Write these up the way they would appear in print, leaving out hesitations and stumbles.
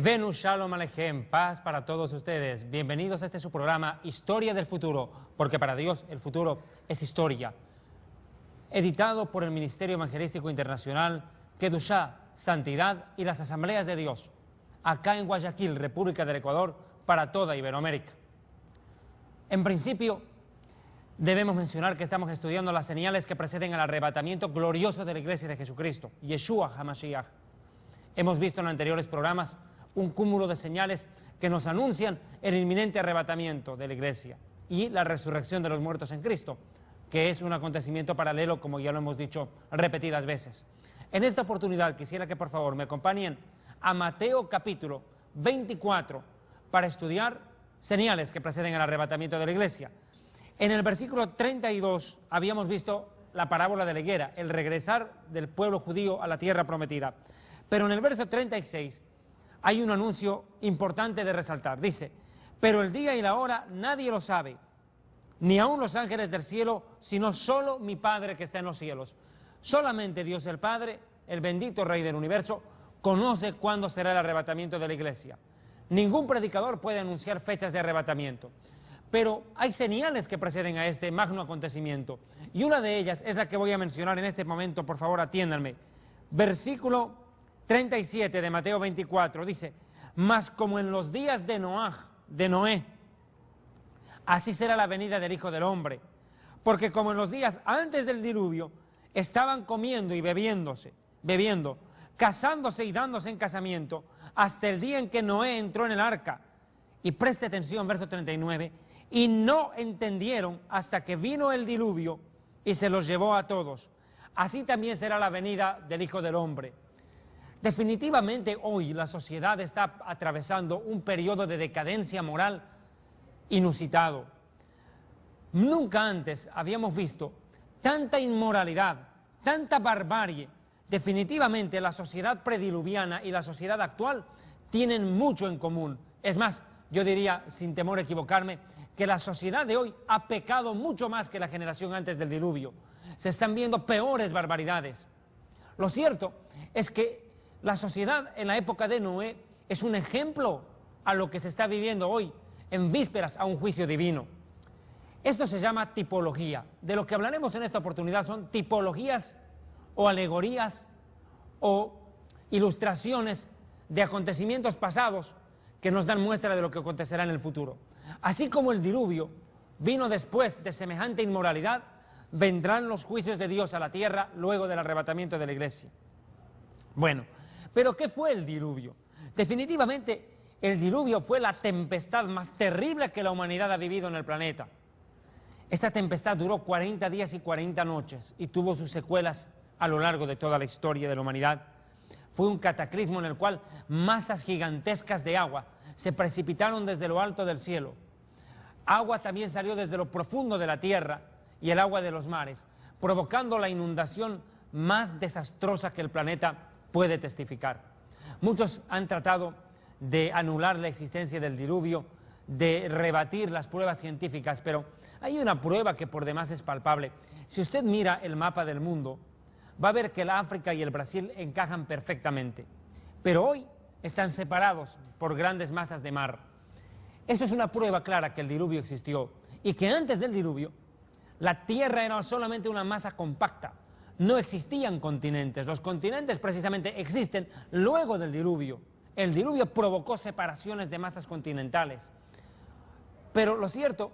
Venus Shalom Aleichem, paz para todos ustedes. Bienvenidos a este su programa Historia del Futuro, porque para Dios el futuro es historia. Editado por el Ministerio Evangelístico Internacional, Kedushá, Santidad y las Asambleas de Dios, acá en Guayaquil, República del Ecuador, para toda Iberoamérica. En principio, debemos mencionar que estamos estudiando las señales que preceden al arrebatamiento glorioso de la Iglesia de Jesucristo, Yeshua HaMashiach. Hemos visto en anteriores programas un cúmulo de señales que nos anuncian el inminente arrebatamiento de la Iglesia y la resurrección de los muertos en Cristo, que es un acontecimiento paralelo, como ya lo hemos dicho repetidas veces. En esta oportunidad quisiera que por favor me acompañen a Mateo capítulo 24 para estudiar señales que preceden al arrebatamiento de la Iglesia. En el versículo 32 habíamos visto la parábola de la higuera, el regresar del pueblo judío a la tierra prometida. Pero en el verso 36 hay un anuncio importante de resaltar. Dice, pero el día y la hora nadie lo sabe, ni aun los ángeles del cielo, sino solo mi Padre que está en los cielos. Solamente Dios el Padre, el bendito Rey del universo, conoce cuándo será el arrebatamiento de la Iglesia. Ningún predicador puede anunciar fechas de arrebatamiento. Pero hay señales que preceden a este magno acontecimiento. Y una de ellas es la que voy a mencionar en este momento, por favor atiéndanme. Versículo 37 de Mateo 24 dice, mas como en los días de Noé, así será la venida del Hijo del Hombre. Porque como en los días antes del diluvio, estaban comiendo y bebiendo, casándose y dándose en casamiento, hasta el día en que Noé entró en el arca. Y preste atención, verso 39, y no entendieron hasta que vino el diluvio y se los llevó a todos. Así también será la venida del Hijo del Hombre. Definitivamente hoy la sociedad está atravesando un periodo de decadencia moral inusitado. Nunca antes habíamos visto tanta inmoralidad, tanta barbarie. Definitivamente la sociedad prediluviana y la sociedad actual tienen mucho en común. Es más, yo diría, sin temor a equivocarme, que la sociedad de hoy ha pecado mucho más que la generación antes del diluvio. Se están viendo peores barbaridades. Lo cierto es que la sociedad en la época de Noé es un ejemplo a lo que se está viviendo hoy, en vísperas a un juicio divino. Esto se llama tipología. De lo que hablaremos en esta oportunidad son tipologías o alegorías o ilustraciones de acontecimientos pasados que nos dan muestra de lo que acontecerá en el futuro. Así como el diluvio vino después de semejante inmoralidad, vendrán los juicios de Dios a la tierra luego del arrebatamiento de la Iglesia. Bueno, pero ¿qué fue el diluvio? Definitivamente, el diluvio fue la tempestad más terrible que la humanidad ha vivido en el planeta. Esta tempestad duró 40 días y 40 noches y tuvo sus secuelas a lo largo de toda la historia de la humanidad. Fue un cataclismo en el cual masas gigantescas de agua se precipitaron desde lo alto del cielo. Agua también salió desde lo profundo de la tierra y el agua de los mares, provocando la inundación más desastrosa que el planeta puede testificar. Muchos han tratado de anular la existencia del diluvio, de rebatir las pruebas científicas, pero hay una prueba que por demás es palpable. Si usted mira el mapa del mundo, va a ver que el África y el Brasil encajan perfectamente, pero hoy están separados por grandes masas de mar. Eso es una prueba clara que el diluvio existió y que antes del diluvio la Tierra era solamente una masa compacta. No existían continentes. Los continentes precisamente existen luego del diluvio. El diluvio provocó separaciones de masas continentales. Pero lo cierto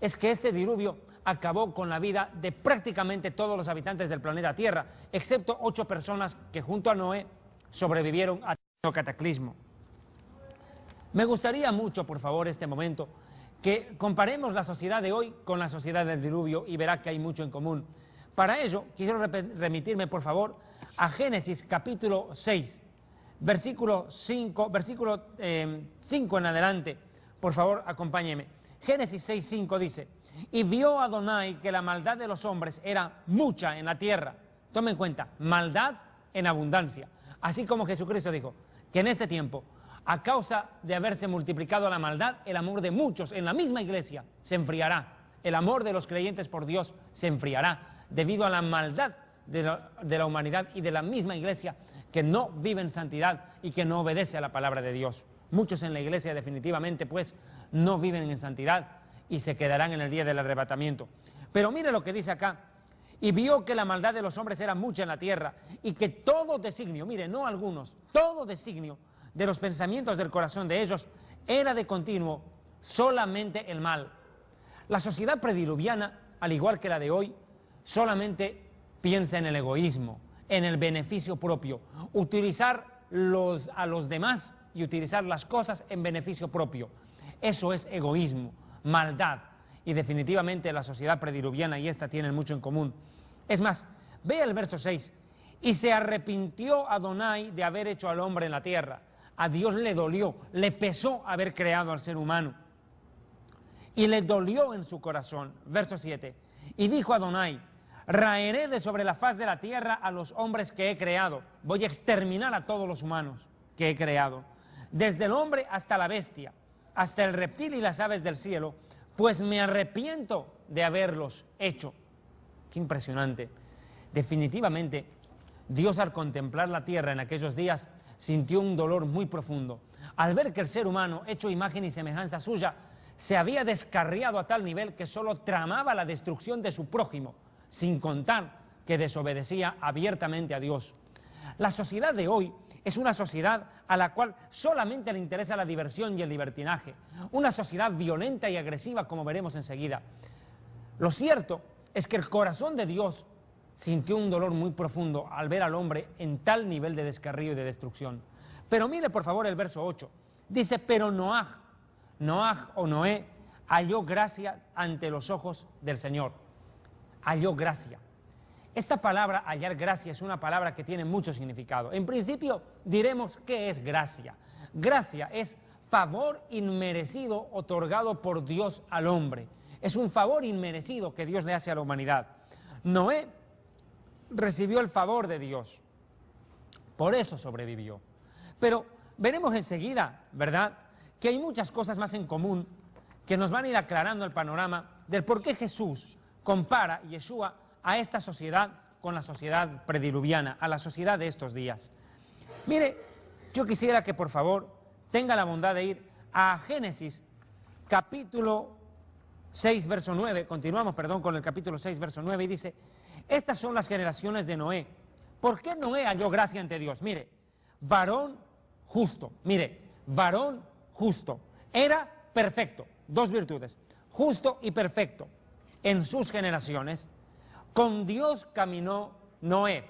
es que este diluvio acabó con la vida de prácticamente todos los habitantes del planeta Tierra, excepto 8 personas que junto a Noé sobrevivieron a este cataclismo. Me gustaría mucho, por favor, este momento, que comparemos la sociedad de hoy con la sociedad del diluvio y verá que hay mucho en común. Para ello, quisiera remitirme, por favor, a Génesis capítulo 6, versículo 5 en adelante. Por favor, acompáñeme. Génesis 6:5 dice, y vio Adonai que la maldad de los hombres era mucha en la tierra. Tome en cuenta, maldad en abundancia. Así como Jesucristo dijo que en este tiempo, a causa de haberse multiplicado la maldad, el amor de muchos en la misma iglesia se enfriará. El amor de los creyentes por Dios se enfriará debido a la maldad de la humanidad y de la misma iglesia que no vive en santidad y que no obedece a la palabra de Dios. Muchos en la iglesia definitivamente pues no viven en santidad y se quedarán en el día del arrebatamiento. Pero mire lo que dice acá: y vio que la maldad de los hombres era mucha en la tierra y que todo designio, mire, no algunos, todo designio de los pensamientos del corazón de ellos era de continuo solamente el mal. La sociedad prediluviana, al igual que la de hoy, solamente piensa en el egoísmo, en el beneficio propio, utilizar a los demás y utilizar las cosas en beneficio propio. Eso es egoísmo, maldad, y definitivamente la sociedad prediluviana y esta tienen mucho en común. Es más, vea el verso 6, y se arrepintió Adonai de haber hecho al hombre en la tierra. A Dios le dolió, le pesó haber creado al ser humano, y le dolió en su corazón. Verso 7, y dijo Adonai: raeré de sobre la faz de la tierra a los hombres que he creado, voy a exterminar a todos los humanos que he creado, desde el hombre hasta la bestia, hasta el reptil y las aves del cielo, pues me arrepiento de haberlos hecho. Qué impresionante. Definitivamente, Dios, al contemplar la tierra en aquellos días, sintió un dolor muy profundo al ver que el ser humano, hecho imagen y semejanza suya, se había descarriado a tal nivel que solo tramaba la destrucción de su prójimo, sin contar que desobedecía abiertamente a Dios. La sociedad de hoy es una sociedad a la cual solamente le interesa la diversión y el libertinaje, una sociedad violenta y agresiva, como veremos enseguida. Lo cierto es que el corazón de Dios sintió un dolor muy profundo al ver al hombre en tal nivel de descarrío y de destrucción. Pero mire por favor el verso 8, dice: pero Noaj o Noé halló gracia ante los ojos del Señor. Halló gracia. Esta palabra, hallar gracia, es una palabra que tiene mucho significado. En principio diremos, ¿qué es gracia? Gracia es favor inmerecido otorgado por Dios al hombre. Es un favor inmerecido que Dios le hace a la humanidad. Noé recibió el favor de Dios, por eso sobrevivió. Pero veremos enseguida, ¿verdad?, que hay muchas cosas más en común que nos van a ir aclarando el panorama del por qué Jesús compara, Yeshua, a esta sociedad con la sociedad prediluviana, a la sociedad de estos días. Mire, yo quisiera que por favor tenga la bondad de ir a Génesis capítulo 6, verso 9, continuamos, con el capítulo 6, verso 9, y dice: estas son las generaciones de Noé. ¿Por qué Noé halló gracia ante Dios? Mire, varón justo, varón justo, era perfecto, dos virtudes, justo y perfecto en sus generaciones. Con Dios caminó Noé.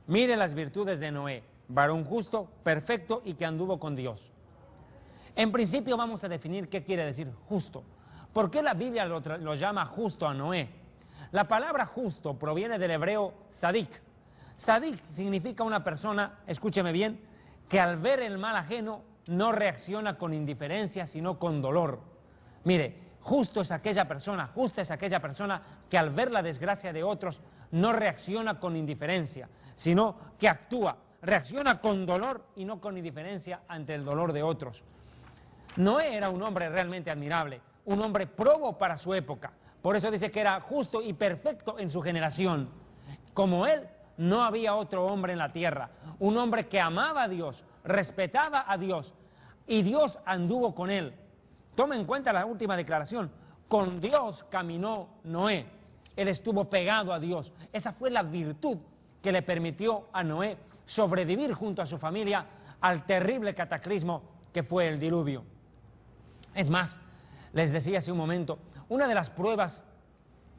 Mire las virtudes de Noé: varón justo, perfecto y que anduvo con Dios. En principio vamos a definir qué quiere decir justo. ¿Por qué la Biblia lo llama justo a Noé? La palabra justo proviene del hebreo sadik. Sadik significa una persona, escúcheme bien, que al ver el mal ajeno no reacciona con indiferencia, sino con dolor. Mire, justo es aquella persona, justa es aquella persona que al ver la desgracia de otros no reacciona con indiferencia, sino que actúa, reacciona con dolor y no con indiferencia ante el dolor de otros. Noé era un hombre realmente admirable, un hombre probo para su época. Por eso dice que era justo y perfecto en su generación. Como él, no había otro hombre en la tierra, un hombre que amaba a Dios, respetaba a Dios, y Dios anduvo con él. Tome en cuenta la última declaración: con Dios caminó Noé. Él estuvo pegado a Dios. Esa fue la virtud que le permitió a Noé sobrevivir junto a su familia al terrible cataclismo que fue el diluvio. Es más, les decía hace un momento, una de las pruebas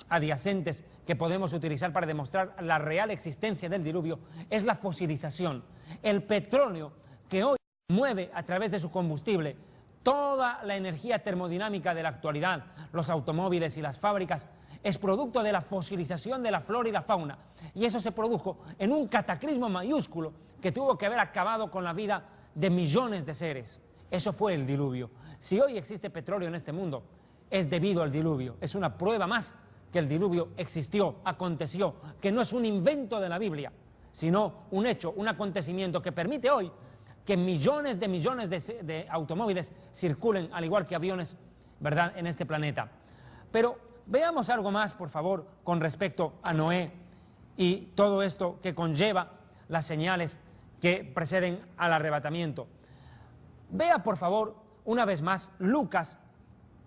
adyacentes que podemos utilizar para demostrar la real existencia del diluvio es la fosilización. El petróleo, que hoy mueve a través de su combustible toda la energía termodinámica de la actualidad, los automóviles y las fábricas, es producto de la fosilización de la flora y la fauna. Y eso se produjo en un cataclismo mayúsculo que tuvo que haber acabado con la vida de millones de seres. Eso fue el diluvio. Si hoy existe petróleo en este mundo, es debido al diluvio. Es una prueba más que el diluvio existió, aconteció, que no es un invento de la Biblia, sino un hecho, un acontecimiento que permite hoy que millones de automóviles circulen, al igual que aviones, ¿verdad?, en este planeta. Pero veamos algo más, por favor, con respecto a Noé y todo esto que conlleva las señales que preceden al arrebatamiento. Vea, por favor, una vez más, Lucas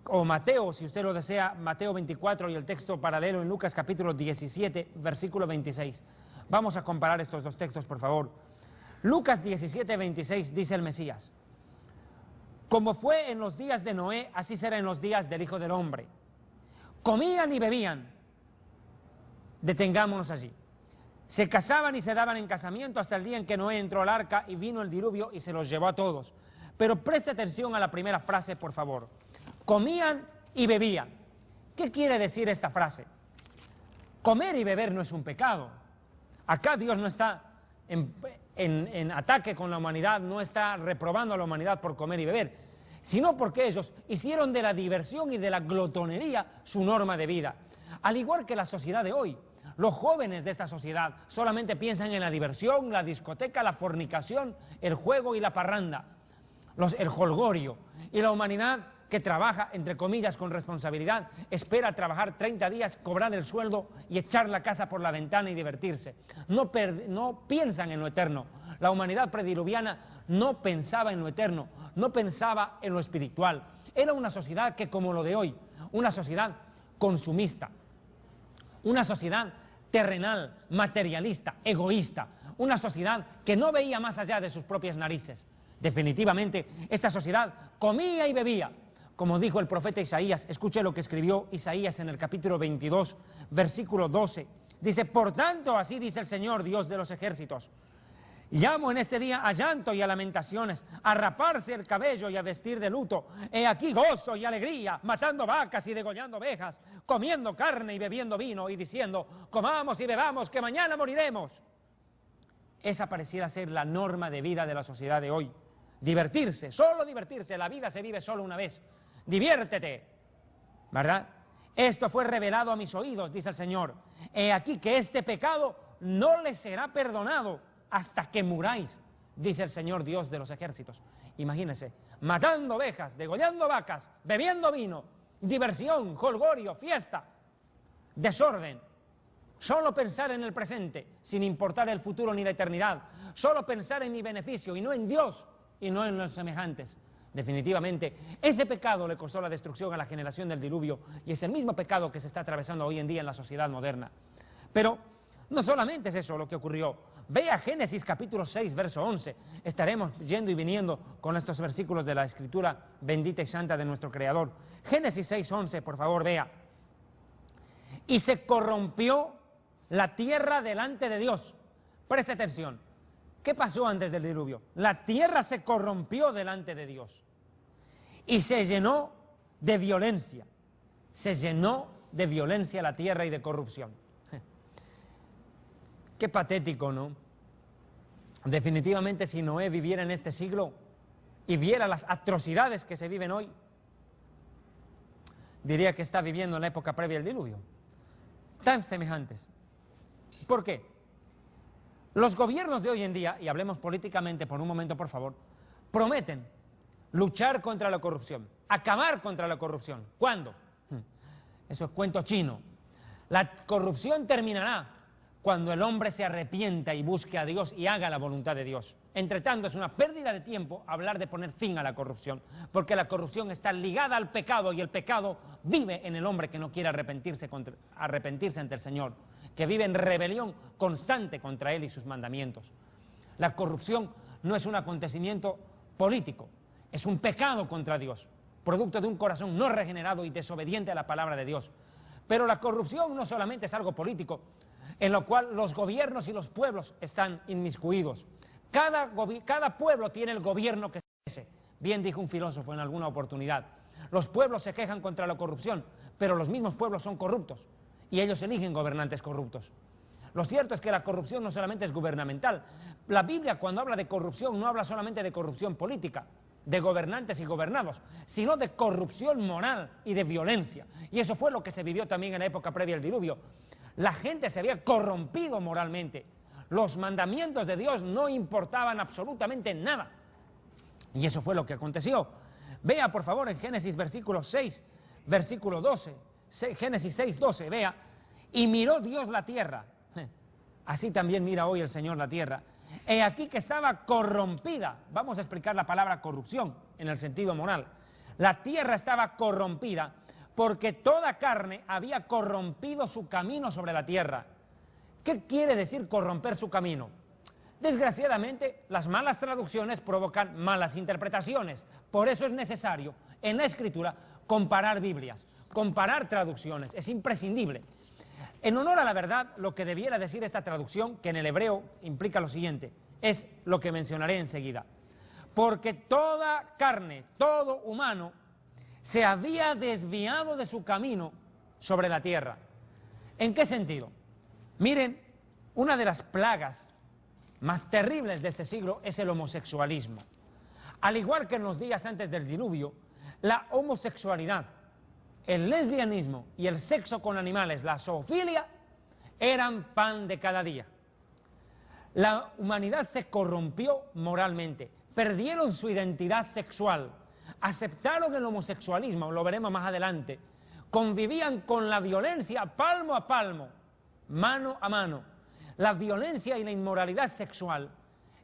o Mateo, si usted lo desea, Mateo 24 y el texto paralelo en Lucas capítulo 17, versículo 26. Vamos a comparar estos dos textos, por favor. Lucas 17, 26 dice el Mesías: como fue en los días de Noé, así será en los días del Hijo del Hombre. Comían y bebían. Detengámonos allí. Se casaban y se daban en casamiento hasta el día en que Noé entró al arca y vino el diluvio y se los llevó a todos. Pero preste atención a la primera frase, por favor. Comían y bebían. ¿Qué quiere decir esta frase? Comer y beber no es un pecado. Acá Dios no está en ataque con la humanidad, no está reprobando a la humanidad por comer y beber, sino porque ellos hicieron de la diversión y de la glotonería su norma de vida. Al igual que la sociedad de hoy, los jóvenes de esta sociedad solamente piensan en la diversión, la discoteca, la fornicación, el juego y la parranda, el jolgorio. Y la humanidad, que trabaja, entre comillas, con responsabilidad, espera trabajar 30 días, cobrar el sueldo y echar la casa por la ventana y divertirse. No piensan en lo eterno. La humanidad prediluviana no pensaba en lo eterno, no pensaba en lo espiritual. Era una sociedad que, como lo de hoy, una sociedad consumista, una sociedad terrenal, materialista, egoísta, una sociedad que no veía más allá de sus propias narices. Definitivamente, esta sociedad comía y bebía. Como dijo el profeta Isaías, escuche lo que escribió Isaías en el capítulo 22, versículo 12. Dice: por tanto, así dice el Señor, Dios de los ejércitos: llamo en este día a llanto y a lamentaciones, a raparse el cabello y a vestir de luto. He aquí gozo y alegría, matando vacas y degollando ovejas, comiendo carne y bebiendo vino, y diciendo: comamos y bebamos, que mañana moriremos. Esa pareciera ser la norma de vida de la sociedad de hoy. Divertirse, solo divertirse. La vida se vive solo una vez. Diviértete, ¿verdad? Esto fue revelado a mis oídos, dice el Señor. He aquí que este pecado no les será perdonado hasta que muráis, dice el Señor Dios de los ejércitos. Imagínense, matando ovejas, degollando vacas, bebiendo vino, diversión, jolgorio, fiesta, desorden. Solo pensar en el presente, sin importar el futuro ni la eternidad. Solo pensar en mi beneficio y no en Dios y no en los semejantes. Definitivamente, ese pecado le costó la destrucción a la generación del diluvio, y es el mismo pecado que se está atravesando hoy en día en la sociedad moderna. Pero no solamente es eso lo que ocurrió. Vea Génesis capítulo 6, verso 11. Estaremos yendo y viniendo con estos versículos de la Escritura bendita y santa de nuestro Creador. Génesis 6, 11, por favor, vea. Y se corrompió la tierra delante de Dios. Preste atención. ¿Qué pasó antes del diluvio? La tierra se corrompió delante de Dios y se llenó de violencia. Se llenó de violencia la tierra y de corrupción. Qué patético, ¿no? Definitivamente, si Noé viviera en este siglo y viera las atrocidades que se viven hoy, diría que está viviendo en la época previa al diluvio. Tan semejantes. ¿Por qué? Los gobiernos de hoy en día, y hablemos políticamente por un momento, por favor, prometen luchar contra la corrupción, acabar contra la corrupción. ¿Cuándo? Eso es cuento chino. La corrupción terminará cuando el hombre se arrepienta y busque a Dios y haga la voluntad de Dios. Entre tanto, es una pérdida de tiempo hablar de poner fin a la corrupción, porque la corrupción está ligada al pecado y el pecado vive en el hombre que no quiere arrepentirse ante el Señor, que vive en rebelión constante contra Él y sus mandamientos. La corrupción no es un acontecimiento político, es un pecado contra Dios, producto de un corazón no regenerado y desobediente a la palabra de Dios. Pero la corrupción no solamente es algo político, en lo cual los gobiernos y los pueblos están inmiscuidos. Cada pueblo tiene el gobierno que se merece. Bien dijo un filósofo en alguna oportunidad: los pueblos se quejan contra la corrupción, pero los mismos pueblos son corruptos y ellos eligen gobernantes corruptos. Lo cierto es que la corrupción no solamente es gubernamental. La Biblia, cuando habla de corrupción, no habla solamente de corrupción política, de gobernantes y gobernados, sino de corrupción moral y de violencia. Y eso fue lo que se vivió también en la época previa al diluvio. La gente se había corrompido moralmente. Los mandamientos de Dios no importaban absolutamente nada. Y eso fue lo que aconteció. Vea, por favor, en Génesis versículo 6, versículo 12. Génesis 6, 12, vea. Y miró Dios la tierra. Así también mira hoy el Señor la tierra. He aquí que estaba corrompida. Vamos a explicar la palabra corrupción en el sentido moral. La tierra estaba corrompida porque toda carne había corrompido su camino sobre la tierra. ¿Qué quiere decir corromper su camino? Desgraciadamente, las malas traducciones provocan malas interpretaciones. Por eso es necesario, en la Escritura, comparar Biblias, comparar traducciones. Es imprescindible. En honor a la verdad, lo que debiera decir esta traducción, que en el hebreo implica lo siguiente, es lo que mencionaré enseguida. Porque toda carne, todo humano, se había desviado de su camino sobre la tierra. ¿En qué sentido? Miren, una de las plagas más terribles de este siglo es el homosexualismo. Al igual que en los días antes del diluvio, la homosexualidad, el lesbianismo y el sexo con animales, la zoofilia, eran pan de cada día. La humanidad se corrompió moralmente, perdieron su identidad sexual, aceptaron el homosexualismo, lo veremos más adelante, convivían con la violencia palmo a palmo, mano a mano. La violencia y la inmoralidad sexual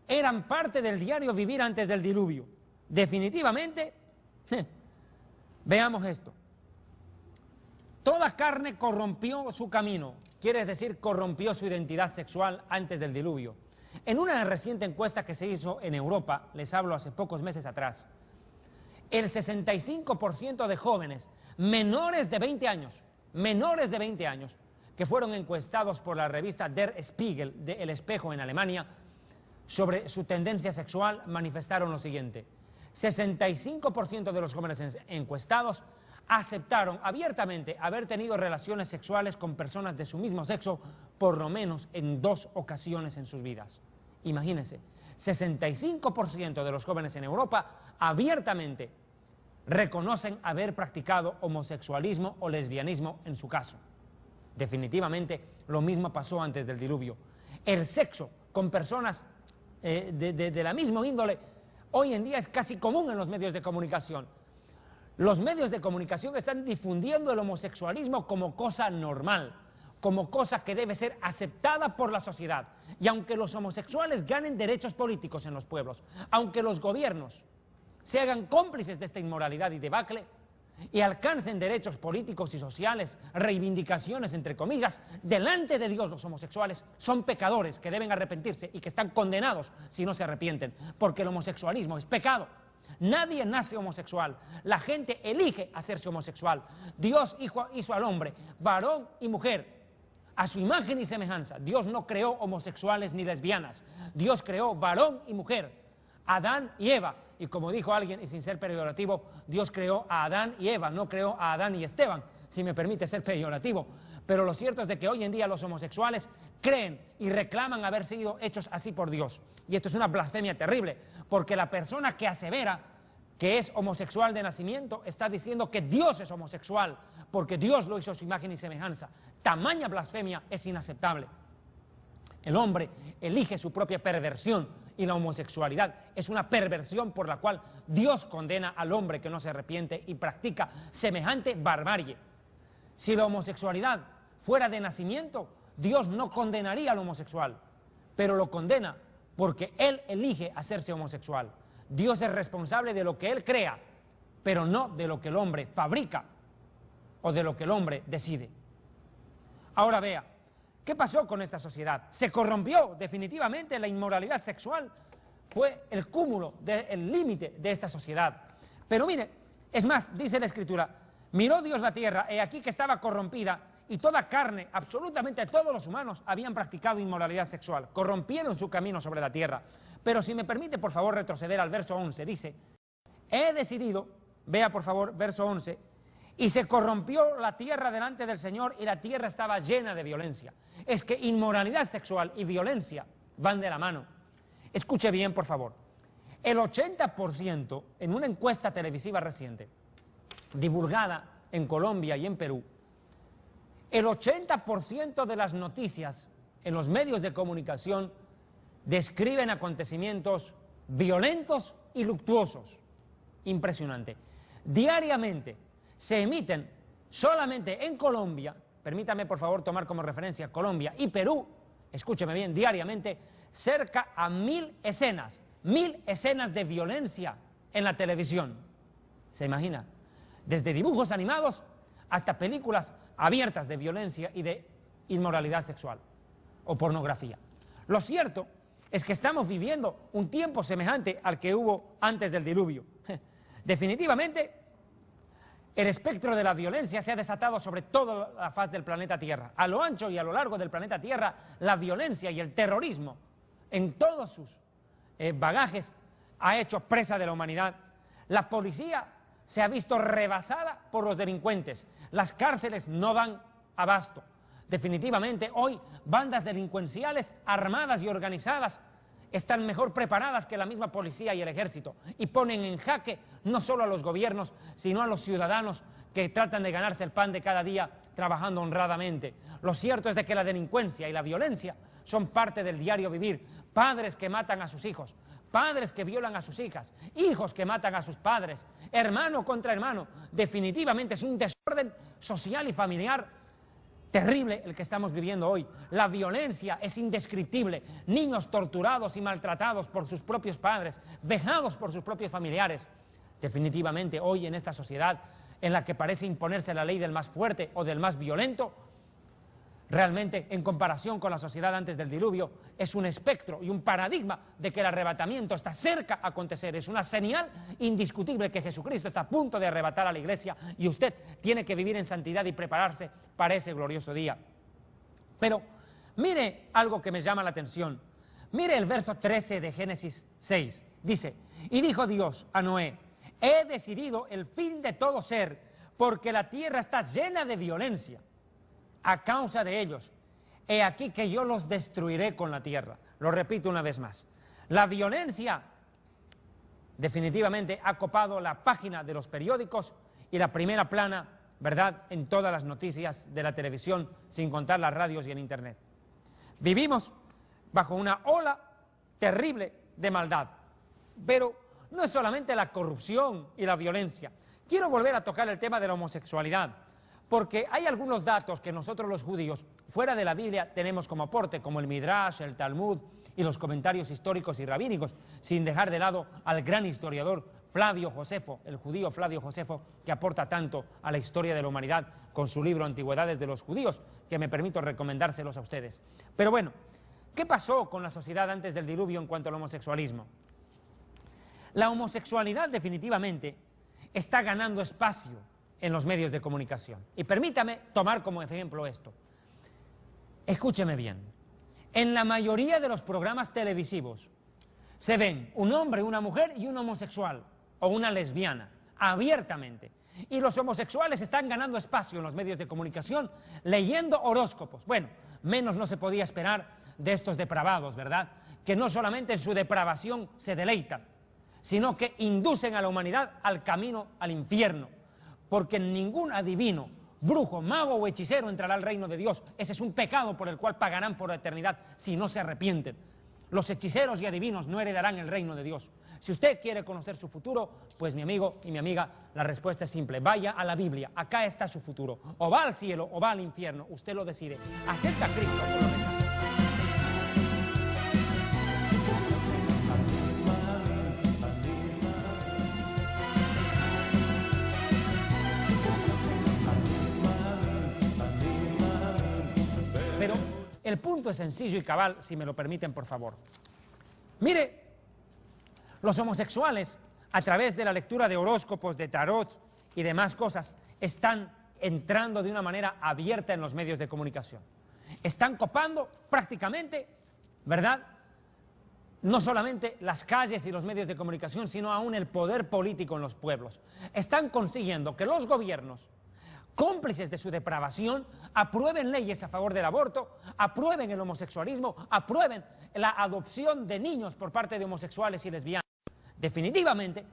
eran parte del diario vivir antes del diluvio. Definitivamente, veamos esto. Toda carne corrompió su camino, quiere decir corrompió su identidad sexual antes del diluvio. En una reciente encuesta que se hizo en Europa, les hablo hace pocos meses atrás, el 65% de jóvenes menores de 20 años, que fueron encuestados por la revista Der Spiegel, de El Espejo en Alemania, sobre su tendencia sexual, manifestaron lo siguiente. 65% de los jóvenes encuestados aceptaron abiertamente haber tenido relaciones sexuales con personas de su mismo sexo por lo menos en 2 ocasiones en sus vidas. Imagínense, 65% de los jóvenes en Europa abiertamente reconocen haber practicado homosexualismo o lesbianismo en su caso. Definitivamente lo mismo pasó antes del diluvio. El sexo con personas de la misma índole hoy en día es casi común en los medios de comunicación. Los medios de comunicación están difundiendo el homosexualismo como cosa normal, como cosa que debe ser aceptada por la sociedad. Y aunque los homosexuales ganen derechos políticos en los pueblos, aunque los gobiernos se hagan cómplices de esta inmoralidad y debacle, y alcancen derechos políticos y sociales, reivindicaciones entre comillas, delante de Dios los homosexuales son pecadores que deben arrepentirse y que están condenados si no se arrepienten, porque el homosexualismo es pecado. Nadie nace homosexual, la gente elige hacerse homosexual. Dios hizo al hombre, varón y mujer, a su imagen y semejanza. Dios no creó homosexuales ni lesbianas, Dios creó varón y mujer, Adán y Eva. Y como dijo alguien, y sin ser peyorativo, Dios creó a Adán y Eva, no creó a Adán y Esteban, si me permite ser peyorativo. Pero lo cierto es de que hoy en día los homosexuales creen y reclaman haber sido hechos así por Dios. Y esto es una blasfemia terrible, porque la persona que asevera que es homosexual de nacimiento está diciendo que Dios es homosexual, porque Dios lo hizo a su imagen y semejanza. Tamaña blasfemia es inaceptable. El hombre elige su propia perversión, y la homosexualidad es una perversión por la cual Dios condena al hombre que no se arrepiente y practica semejante barbarie. Si la homosexualidad fuera de nacimiento, Dios no condenaría al homosexual, pero lo condena porque él elige hacerse homosexual. Dios es responsable de lo que él crea, pero no de lo que el hombre fabrica o de lo que el hombre decide. Ahora vea, ¿qué pasó con esta sociedad? Se corrompió definitivamente. La inmoralidad sexual fue el cúmulo, el límite de esta sociedad. Pero mire, es más, dice la Escritura, miró Dios la tierra, he aquí que estaba corrompida, y toda carne, absolutamente todos los humanos, habían practicado inmoralidad sexual, corrompieron su camino sobre la tierra. Pero si me permite, por favor, retroceder al verso 11, dice, he decidido, vea por favor, verso 11, y se corrompió la tierra delante del Señor y la tierra estaba llena de violencia. Es que inmoralidad sexual y violencia van de la mano. Escuche bien, por favor. El 80% en una encuesta televisiva reciente, divulgada en Colombia y en Perú, el 80% de las noticias en los medios de comunicación describen acontecimientos violentos y luctuosos. Impresionante. Diariamente se emiten solamente en Colombia, permítame por favor tomar como referencia Colombia y Perú, escúcheme bien, diariamente cerca a 1000 escenas de violencia en la televisión. ¿Se imagina? Desde dibujos animados hasta películas abiertas de violencia y de inmoralidad sexual o pornografía. Lo cierto es que estamos viviendo un tiempo semejante al que hubo antes del diluvio. Definitivamente, el espectro de la violencia se ha desatado sobre toda la faz del planeta Tierra. A lo ancho y a lo largo del planeta Tierra, la violencia y el terrorismo, en todos sus bagajes, ha hecho presa de la humanidad. La policía se ha visto rebasada por los delincuentes. Las cárceles no dan abasto. Definitivamente, hoy, bandas delincuenciales armadas y organizadas están mejor preparadas que la misma policía y el ejército y ponen en jaque no solo a los gobiernos, sino a los ciudadanos que tratan de ganarse el pan de cada día trabajando honradamente. Lo cierto es de que la delincuencia y la violencia son parte del diario vivir. Padres que matan a sus hijos, padres que violan a sus hijas, hijos que matan a sus padres, hermano contra hermano. Definitivamente es un desorden social y familiar terrible el que estamos viviendo hoy. La violencia es indescriptible. Niños torturados y maltratados por sus propios padres, vejados por sus propios familiares. Definitivamente hoy en esta sociedad en la que parece imponerse la ley del más fuerte o del más violento, realmente en comparación con la sociedad antes del diluvio es un espectro y un paradigma de que el arrebatamiento está cerca a acontecer. Es una señal indiscutible que Jesucristo está a punto de arrebatar a la iglesia y usted tiene que vivir en santidad y prepararse para ese glorioso día. Pero mire algo que me llama la atención. Mire el verso 13 de Génesis 6. Dice: y dijo Dios a Noé: he decidido el fin de todo ser, porque la tierra está llena de violencia a causa de ellos. He aquí que yo los destruiré con la tierra. Lo repito una vez más. La violencia definitivamente ha copado la página de los periódicos y la primera plana, ¿verdad?, en todas las noticias de la televisión, sin contar las radios y el internet. Vivimos bajo una ola terrible de maldad. Pero no es solamente la corrupción y la violencia. Quiero volver a tocar el tema de la homosexualidad, porque hay algunos datos que nosotros los judíos, fuera de la Biblia, tenemos como aporte, como el Midrash, el Talmud y los comentarios históricos y rabínicos, sin dejar de lado al gran historiador Flavio Josefo, el judío Flavio Josefo, que aporta tanto a la historia de la humanidad con su libro Antigüedades de los Judíos, que me permito recomendárselos a ustedes. Pero bueno, ¿qué pasó con la sociedad antes del diluvio en cuanto al homosexualismo? La homosexualidad definitivamente está ganando espacio en los medios de comunicación. Y permítame tomar como ejemplo esto. Escúcheme bien. En la mayoría de los programas televisivos se ven un hombre, una mujer y un homosexual o una lesbiana, abiertamente. Y los homosexuales están ganando espacio en los medios de comunicación leyendo horóscopos. Bueno, menos no se podía esperar de estos depravados, ¿verdad? Que no solamente en su depravación se deleitan, sino que inducen a la humanidad al camino al infierno. Porque ningún adivino, brujo, mago o hechicero entrará al reino de Dios. Ese es un pecado por el cual pagarán por la eternidad si no se arrepienten. Los hechiceros y adivinos no heredarán el reino de Dios. Si usted quiere conocer su futuro, pues mi amigo y mi amiga, la respuesta es simple. Vaya a la Biblia, acá está su futuro. O va al cielo o va al infierno, usted lo decide. Acepta a Cristo por lo menos. Pero el punto es sencillo y cabal, si me lo permiten, por favor. Mire, los homosexuales, a través de la lectura de horóscopos, de tarot y demás cosas, están entrando de una manera abierta en los medios de comunicación. Están copando prácticamente, ¿verdad?, no solamente las calles y los medios de comunicación, sino aún el poder político en los pueblos. Están consiguiendo que los gobiernos, cómplices de su depravación, aprueben leyes a favor del aborto, aprueben el homosexualismo, aprueben la adopción de niños por parte de homosexuales y lesbianas. Definitivamente,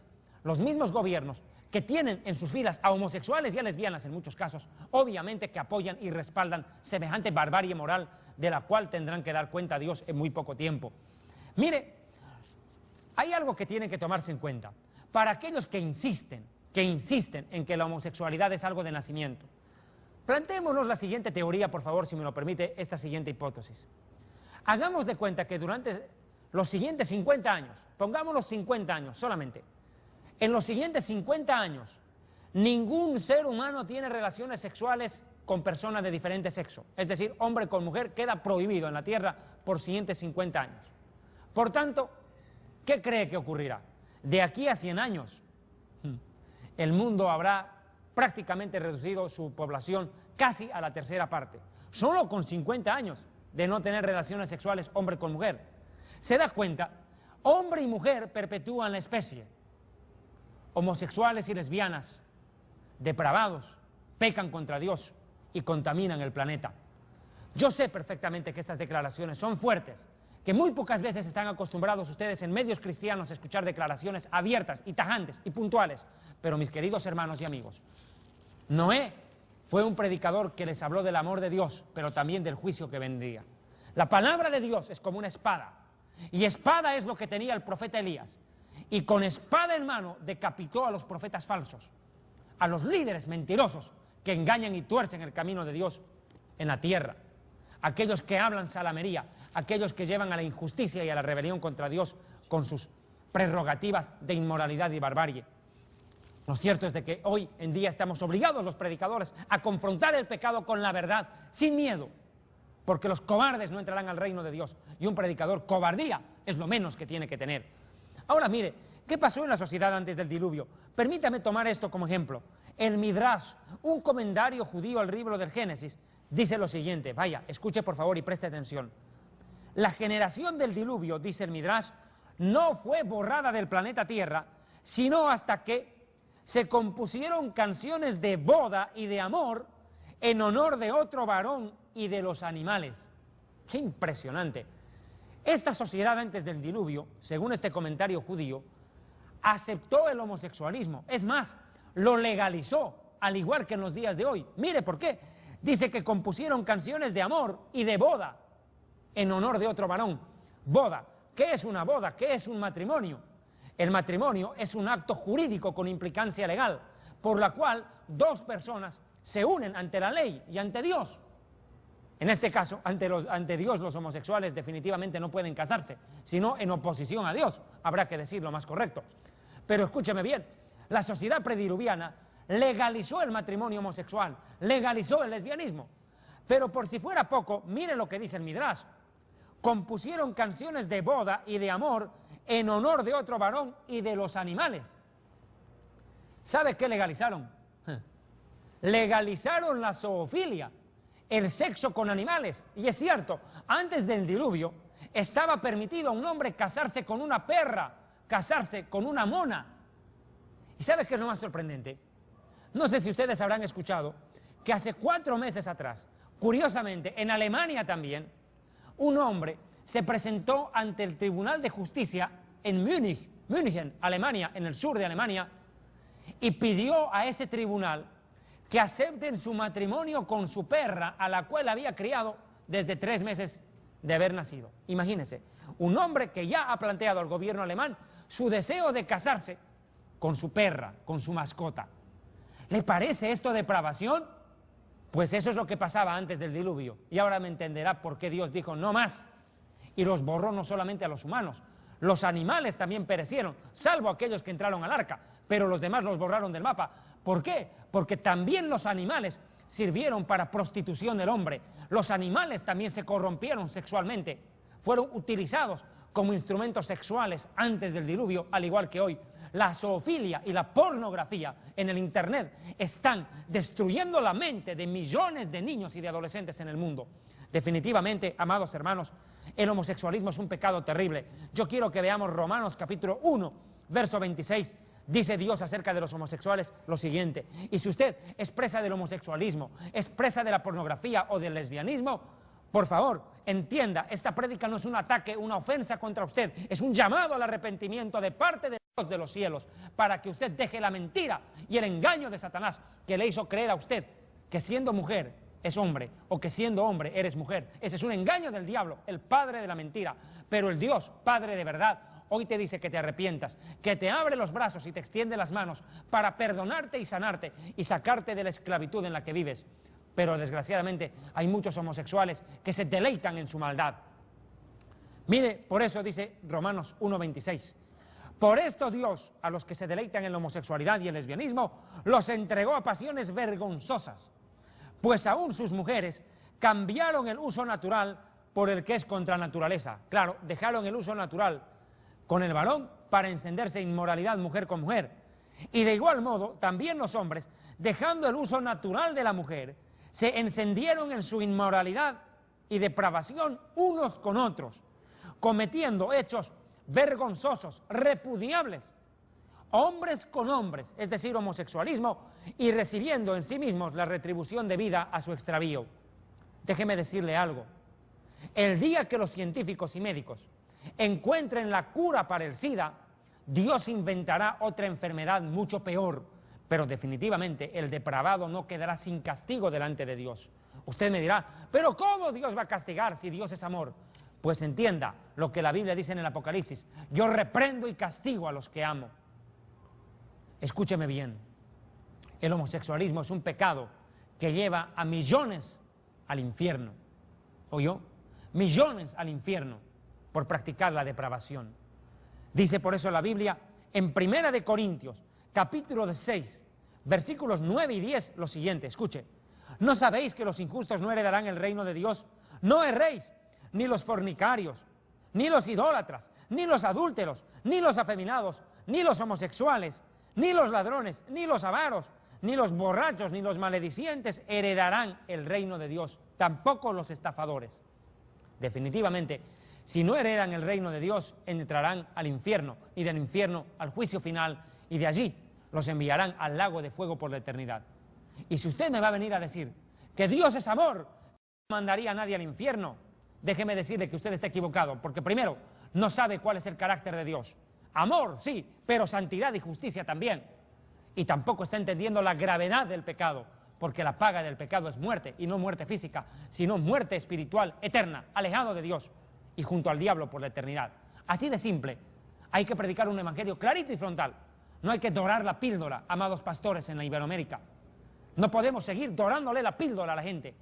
los mismos gobiernos que tienen en sus filas a homosexuales y a lesbianas en muchos casos, obviamente que apoyan y respaldan semejante barbarie moral de la cual tendrán que dar cuenta a Dios en muy poco tiempo. Mire, hay algo que tienen que tomarse en cuenta. Para aquellos que insisten en que la homosexualidad es algo de nacimiento, planteémonos la siguiente teoría, por favor, si me lo permite, esta siguiente hipótesis. Hagamos de cuenta que durante los siguientes 50 años, pongamos los 50 años solamente, en los siguientes 50 años, ningún ser humano tiene relaciones sexuales con personas de diferente sexo. Es decir, hombre con mujer queda prohibido en la Tierra por siguientes 50 años. Por tanto, ¿qué cree que ocurrirá? De aquí a 100 años, el mundo habrá prácticamente reducido su población casi a la tercera parte. Solo con 50 años de no tener relaciones sexuales hombre con mujer. Se da cuenta, hombre y mujer perpetúan la especie. Homosexuales y lesbianas, depravados, pecan contra Dios y contaminan el planeta. Yo sé perfectamente que estas declaraciones son fuertes, que muy pocas veces están acostumbrados ustedes en medios cristianos a escuchar declaraciones abiertas y tajantes y puntuales, pero mis queridos hermanos y amigos, Noé fue un predicador que les habló del amor de Dios, pero también del juicio que vendría. La palabra de Dios es como una espada, y espada es lo que tenía el profeta Elías, y con espada en mano decapitó a los profetas falsos, a los líderes mentirosos que engañan y tuercen el camino de Dios en la tierra, aquellos que hablan salamería, aquellos que llevan a la injusticia y a la rebelión contra Dios con sus prerrogativas de inmoralidad y barbarie. Lo cierto es de que hoy en día estamos obligados los predicadores a confrontar el pecado con la verdad, sin miedo, porque los cobardes no entrarán al reino de Dios, y un predicador cobardía es lo menos que tiene que tener. Ahora mire, ¿qué pasó en la sociedad antes del diluvio? Permítame tomar esto como ejemplo. El Midrash, un comentario judío al libro del Génesis, dice lo siguiente, vaya, escuche por favor y preste atención. La generación del diluvio, dice el Midrash, no fue borrada del planeta Tierra, sino hasta que se compusieron canciones de boda y de amor en honor de otro varón y de los animales. ¡Qué impresionante! Esta sociedad antes del diluvio, según este comentario judío, aceptó el homosexualismo. Es más, lo legalizó, al igual que en los días de hoy. Mire por qué. Dice que compusieron canciones de amor y de boda en honor de otro varón. Boda. ¿Qué es una boda? ¿Qué es un matrimonio? El matrimonio es un acto jurídico con implicancia legal, por la cual dos personas se unen ante la ley y ante Dios. En este caso, ante Dios los homosexuales definitivamente no pueden casarse, sino en oposición a Dios, habrá que decir lo más correcto. Pero escúcheme bien, la sociedad prediluviana legalizó el matrimonio homosexual, legalizó el lesbianismo. Pero por si fuera poco, mire lo que dice el Midrash. Compusieron canciones de boda y de amor en honor de otro varón y de los animales. ¿Sabe qué legalizaron? Legalizaron la zoofilia, el sexo con animales. Y es cierto, antes del diluvio estaba permitido a un hombre casarse con una perra, casarse con una mona. ¿Y sabe qué es lo más sorprendente? No sé si ustedes habrán escuchado que hace 4 meses atrás, curiosamente, en Alemania también, un hombre se presentó ante el Tribunal de Justicia en München, Alemania, en el sur de Alemania, y pidió a ese tribunal que acepten su matrimonio con su perra, a la cual había criado desde 3 meses de haber nacido. Imagínense, un hombre que ya ha planteado al gobierno alemán su deseo de casarse con su perra, con su mascota. ¿Le parece esto depravación? Pues eso es lo que pasaba antes del diluvio. Y ahora me entenderá por qué Dios dijo no más. Y los borró no solamente a los humanos, los animales también perecieron, salvo aquellos que entraron al arca, pero los demás los borraron del mapa. ¿Por qué? Porque también los animales sirvieron para prostitución del hombre. Los animales también se corrompieron sexualmente, fueron utilizados como instrumentos sexuales antes del diluvio, al igual que hoy. La zoofilia y la pornografía en el internet están destruyendo la mente de millones de niños y de adolescentes en el mundo. Definitivamente, amados hermanos, el homosexualismo es un pecado terrible. Yo quiero que veamos Romanos capítulo 1, verso 26. Dice Dios acerca de los homosexuales lo siguiente: y si usted es presa del homosexualismo, es presa de la pornografía o del lesbianismo, por favor, entienda, esta prédica no es un ataque, una ofensa contra usted, es un llamado al arrepentimiento de parte de Dios de los cielos, para que usted deje la mentira y el engaño de Satanás que le hizo creer a usted que siendo mujer es hombre, o que siendo hombre eres mujer. Ese es un engaño del diablo, el padre de la mentira. Pero el Dios, Padre de verdad, hoy te dice que te arrepientas, que te abre los brazos y te extiende las manos para perdonarte y sanarte y sacarte de la esclavitud en la que vives. Pero desgraciadamente hay muchos homosexuales que se deleitan en su maldad. Mire, por eso dice Romanos 1:26. Por esto Dios, a los que se deleitan en la homosexualidad y el lesbianismo, los entregó a pasiones vergonzosas, pues aún sus mujeres cambiaron el uso natural por el que es contra naturaleza. Claro, dejaron el uso natural con el varón para encenderse inmoralidad mujer con mujer. Y de igual modo, también los hombres, dejando el uso natural de la mujer, se encendieron en su inmoralidad y depravación unos con otros, cometiendo hechos vergonzosos, repudiables, hombres con hombres, es decir, homosexualismo, y recibiendo en sí mismos la retribución debida a su extravío. Déjeme decirle algo. El día que los científicos y médicos encuentren la cura para el SIDA, Dios inventará otra enfermedad mucho peor, pero definitivamente el depravado no quedará sin castigo delante de Dios. Usted me dirá, ¿pero cómo Dios va a castigar si Dios es amor? Pues entienda lo que la Biblia dice en el Apocalipsis: yo reprendo y castigo a los que amo. Escúcheme bien, el homosexualismo es un pecado que lleva a millones al infierno. ¿Oyó? Millones al infierno por practicar la depravación. Dice por eso la Biblia en 1 Corintios, capítulo 6, versículos 9 y 10, lo siguiente, escuche. ¿No sabéis que los injustos no heredarán el reino de Dios? No erréis, ni los fornicarios, ni los idólatras, ni los adúlteros, ni los afeminados, ni los homosexuales, ni los ladrones, ni los avaros, ni los borrachos, ni los maledicientes heredarán el reino de Dios, tampoco los estafadores. Definitivamente, si no heredan el reino de Dios, entrarán al infierno, y del infierno al juicio final, y de allí los enviarán al lago de fuego por la eternidad. Y si usted me va a venir a decir que Dios es amor, no mandaría a nadie al infierno, déjeme decirle que usted está equivocado, porque primero, no sabe cuál es el carácter de Dios. Amor, sí, pero santidad y justicia también. Y tampoco está entendiendo la gravedad del pecado, porque la paga del pecado es muerte, y no muerte física, sino muerte espiritual, eterna, alejado de Dios y junto al diablo por la eternidad. Así de simple. Hay que predicar un evangelio clarito y frontal. No hay que dorar la píldora, amados pastores en la Iberoamérica. No podemos seguir dorándole la píldora a la gente.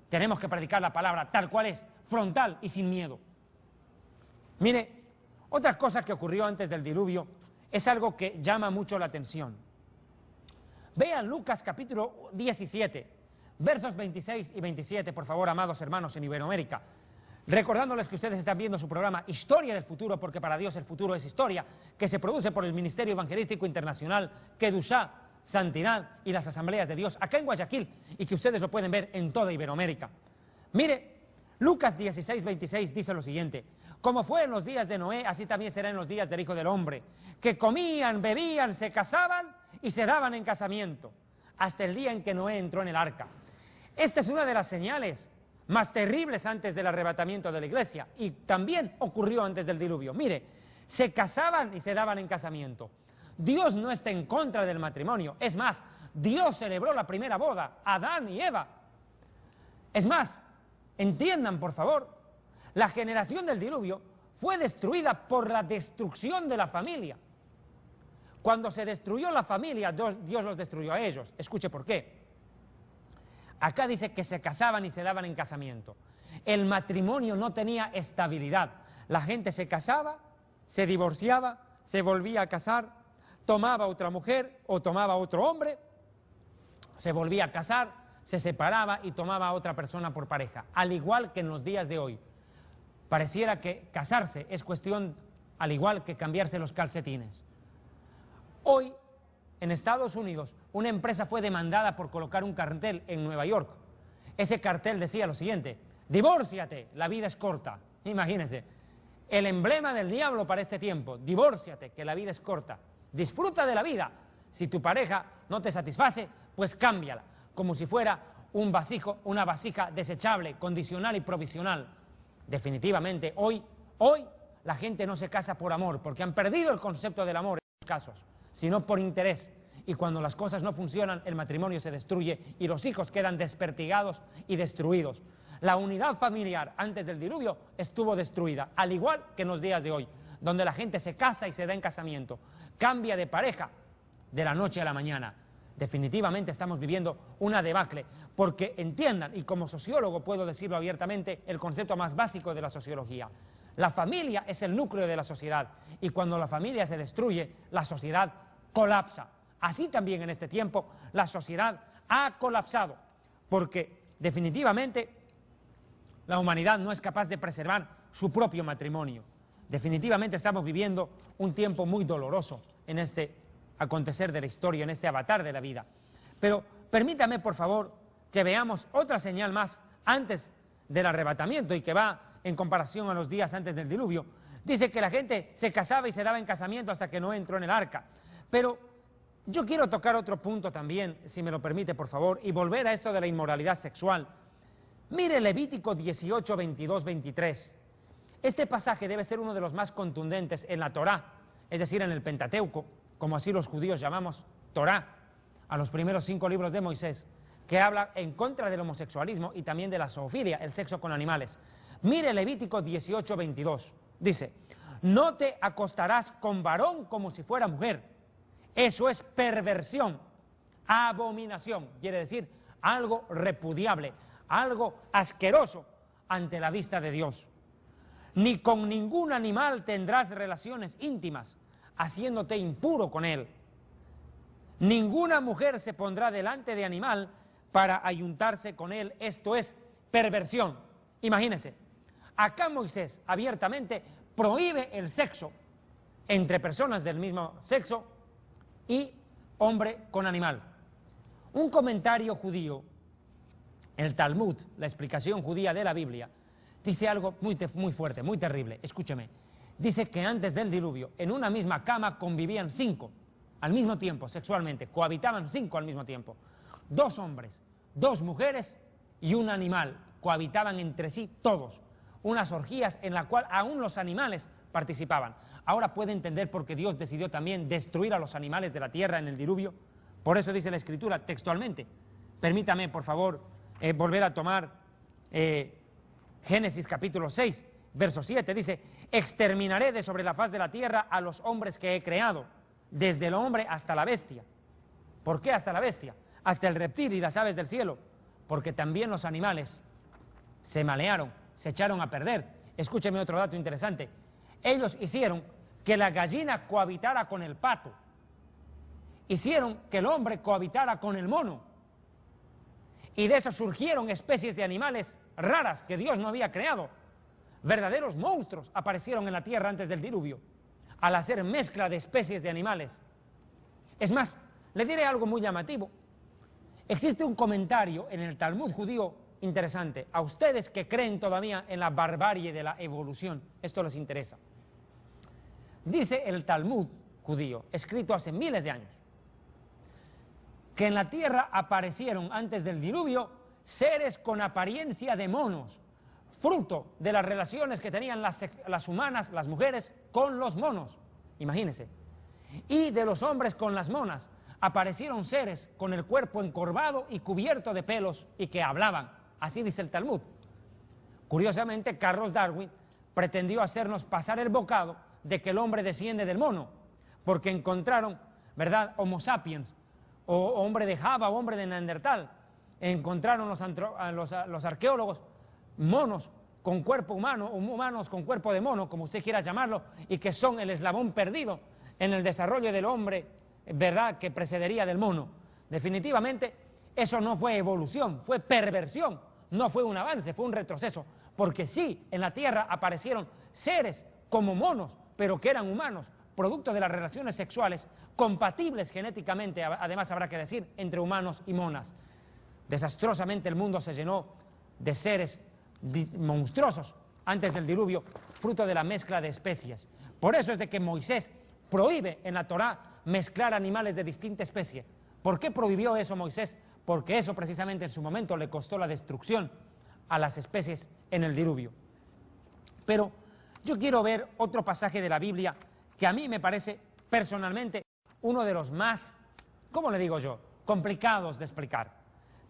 Tenemos que predicar la palabra tal cual es, frontal y sin miedo. Mire, otra cosa que ocurrió antes del diluvio es algo que llama mucho la atención. Vean Lucas capítulo 17, versos 26 y 27, por favor, amados hermanos en Iberoamérica. Recordándoles que ustedes están viendo su programa Historia del Futuro, porque para Dios el futuro es historia, que se produce por el Ministerio Evangelístico Internacional, Kedushá, Santidad y las Asambleas de Dios, acá en Guayaquil, y que ustedes lo pueden ver en toda Iberoamérica. Mire, Lucas 16, 26 dice lo siguiente: como fue en los días de Noé, así también será en los días del Hijo del Hombre, que comían, bebían, se casaban y se daban en casamiento, hasta el día en que Noé entró en el arca. Esta es una de las señales más terribles antes del arrebatamiento de la iglesia, y también ocurrió antes del diluvio. Mire, se casaban y se daban en casamiento. Dios no está en contra del matrimonio. Es más, Dios celebró la primera boda, Adán y Eva. Es más, entiendan por favor, la generación del diluvio fue destruida por la destrucción de la familia. Cuando se destruyó la familia, Dios los destruyó a ellos. Escuche por qué. Acá dice que se casaban y se daban en casamiento. El matrimonio no tenía estabilidad. La gente se casaba, se divorciaba, se volvía a casar, tomaba otra mujer o tomaba otro hombre, se volvía a casar, se separaba y tomaba a otra persona por pareja. Al igual que en los días de hoy. Pareciera que casarse es cuestión al igual que cambiarse los calcetines. Hoy, en Estados Unidos, una empresa fue demandada por colocar un cartel en Nueva York. Ese cartel decía lo siguiente: divórciate, la vida es corta. Imagínense, el emblema del diablo para este tiempo: divórciate, que la vida es corta. Disfruta de la vida. Si tu pareja no te satisface, pues cámbiala, como si fuera un vasijo, una vasija desechable, condicional y provisional. Definitivamente, hoy la gente no se casa por amor, porque han perdido el concepto del amor en muchos casos, sino por interés. Y cuando las cosas no funcionan, el matrimonio se destruye y los hijos quedan despertigados y destruidos. La unidad familiar antes del diluvio estuvo destruida, al igual que en los días de hoy, donde la gente se casa y se da en casamiento, cambia de pareja de la noche a la mañana. Definitivamente estamos viviendo una debacle, porque entiendan, y como sociólogo puedo decirlo abiertamente, el concepto más básico de la sociología: La familia es el núcleo de la sociedad y cuando la familia se destruye, la sociedad colapsa. Así también en este tiempo la sociedad ha colapsado porque definitivamente la humanidad no es capaz de preservar su propio matrimonio. Definitivamente estamos viviendo un tiempo muy doloroso en este acontecer de la historia, en este avatar de la vida. Pero permítame, por favor, que veamos otra señal más antes del arrebatamiento y que va en comparación a los días antes del diluvio. Dice que la gente se casaba y se daba en casamiento hasta que no entró en el arca. Pero yo quiero tocar otro punto también, si me lo permite, por favor, y volver a esto de la inmoralidad sexual. Mire Levítico 18, 22, 23. Este pasaje debe ser uno de los más contundentes en la Torá, es decir, en el Pentateuco, como así los judíos llamamos Torá, a los primeros 5 libros de Moisés, que habla en contra del homosexualismo y también de la zoofilia, el sexo con animales. Mire Levítico 18, 22. Dice, no te acostarás con varón como si fuera mujer. Eso es perversión, abominación, quiere decir algo repudiable, algo asqueroso ante la vista de Dios. Ni con ningún animal tendrás relaciones íntimas, haciéndote impuro con él. Ninguna mujer se pondrá delante de animal para ayuntarse con él, esto es perversión. Imagínense, acá Moisés abiertamente prohíbe el sexo entre personas del mismo sexo y hombre con animal. Un comentario judío, el Talmud, la explicación judía de la Biblia, dice algo muy fuerte, muy terrible. Escúcheme. Dice que antes del diluvio, en una misma cama convivían 5 al mismo tiempo, sexualmente. Cohabitaban 5 al mismo tiempo. 2 hombres, 2 mujeres y un animal. Cohabitaban entre sí todos. Unas orgías en la cual aún los animales participaban. Ahora puede entender por qué Dios decidió también destruir a los animales de la tierra en el diluvio. Por eso dice la Escritura textualmente. Permítame, por favor, volver a tomar Génesis capítulo 6, verso 7. Dice, exterminaré de sobre la faz de la tierra a los hombres que he creado, desde el hombre hasta la bestia. ¿Por qué hasta la bestia? Hasta el reptil y las aves del cielo. Porque también los animales se malearon, se echaron a perder. Escúcheme otro dato interesante. Ellos hicieron que la gallina cohabitara con el pato. Hicieron que el hombre cohabitara con el mono. Y de eso surgieron especies de animales raras que Dios no había creado. Verdaderos monstruos aparecieron en la tierra antes del diluvio, al hacer mezcla de especies de animales. Es más, le diré algo muy llamativo. Existe un comentario en el Talmud judío interesante. A ustedes que creen todavía en la barbarie de la evolución, esto les interesa. Dice el Talmud judío, escrito hace miles de años, que en la tierra aparecieron antes del diluvio seres con apariencia de monos, fruto de las relaciones que tenían las humanas, las mujeres, con los monos. Imagínense. Y de los hombres con las monas aparecieron seres con el cuerpo encorvado y cubierto de pelos y que hablaban. Así dice el Talmud. Curiosamente, Carlos Darwin pretendió hacernos pasar el bocado de que el hombre desciende del mono, porque encontraron, ¿verdad?, Homo sapiens, o hombre de Java, o hombre de Neandertal. Encontraron los arqueólogos monos con cuerpo humano, o humanos con cuerpo de mono, como usted quiera llamarlo, y que son el eslabón perdido en el desarrollo del hombre, ¿verdad?, que precedería del mono. Definitivamente, eso no fue evolución, fue perversión, no fue un avance, fue un retroceso, porque sí, en la Tierra aparecieron seres como monos, pero que eran humanos, producto de las relaciones sexuales, compatibles genéticamente, además habrá que decir, entre humanos y monas. Desastrosamente el mundo se llenó de seres monstruosos antes del diluvio, fruto de la mezcla de especies. Por eso es de que Moisés prohíbe en la Torá mezclar animales de distinta especie. ¿Por qué prohibió eso Moisés? Porque eso precisamente en su momento le costó la destrucción a las especies en el diluvio. Pero yo quiero ver otro pasaje de la Biblia que a mí me parece personalmente uno de los más, ¿cómo le digo yo?, complicados de explicar.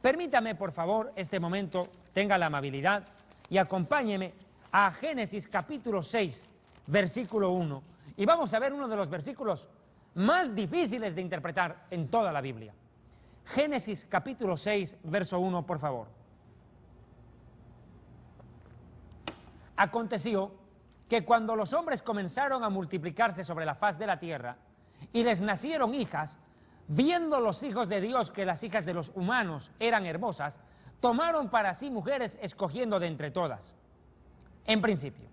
Permítame, por favor, este momento, tenga la amabilidad y acompáñeme a Génesis capítulo 6, versículo 1. Y vamos a ver uno de los versículos más difíciles de interpretar en toda la Biblia. Génesis capítulo 6, verso 1, por favor. Aconteció que cuando los hombres comenzaron a multiplicarse sobre la faz de la tierra y les nacieron hijas, viendo los hijos de Dios que las hijas de los humanos eran hermosas, tomaron para sí mujeres escogiendo de entre todas. En principio,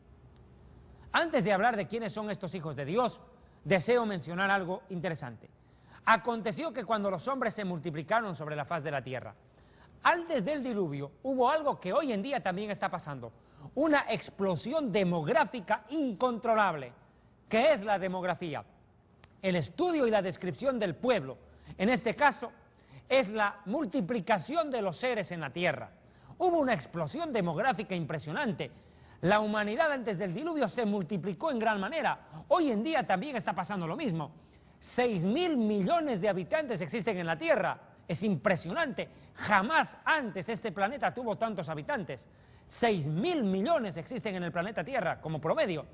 antes de hablar de quiénes son estos hijos de Dios, deseo mencionar algo interesante. Aconteció que cuando los hombres se multiplicaron sobre la faz de la tierra, antes del diluvio hubo algo que hoy en día también está pasando, una explosión demográfica incontrolable. ¿Qué es la demografía? El estudio y la descripción del pueblo. En este caso, es la multiplicación de los seres en la tierra. Hubo una explosión demográfica impresionante. La humanidad antes del diluvio se multiplicó en gran manera. Hoy en día también está pasando lo mismo. 6.000 millones de habitantes existen en la tierra. Es impresionante. Jamás antes este planeta tuvo tantos habitantes. 6.000 millones existen en el planeta Tierra como promedio.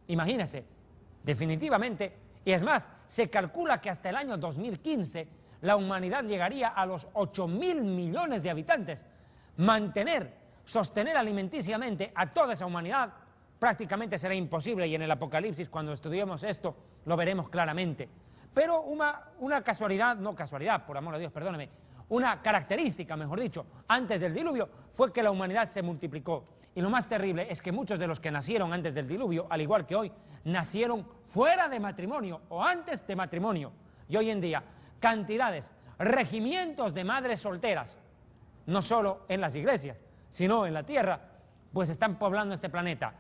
Imagínense, definitivamente. Y es más, se calcula que hasta el año 2015 la humanidad llegaría a los 8.000 millones de habitantes. Sostener alimenticiamente a toda esa humanidad prácticamente será imposible, y en el Apocalipsis, cuando estudiemos esto, lo veremos claramente. Pero una casualidad, no casualidad, por amor a Dios, perdóneme, una característica, mejor dicho, antes del diluvio fue que la humanidad se multiplicó. Y lo más terrible es que muchos de los que nacieron antes del diluvio, al igual que hoy, nacieron fuera de matrimonio o antes de matrimonio. Y hoy en día, cantidades, regimientos de madres solteras, no solo en las iglesias, sino en la tierra, pues están poblando este planeta.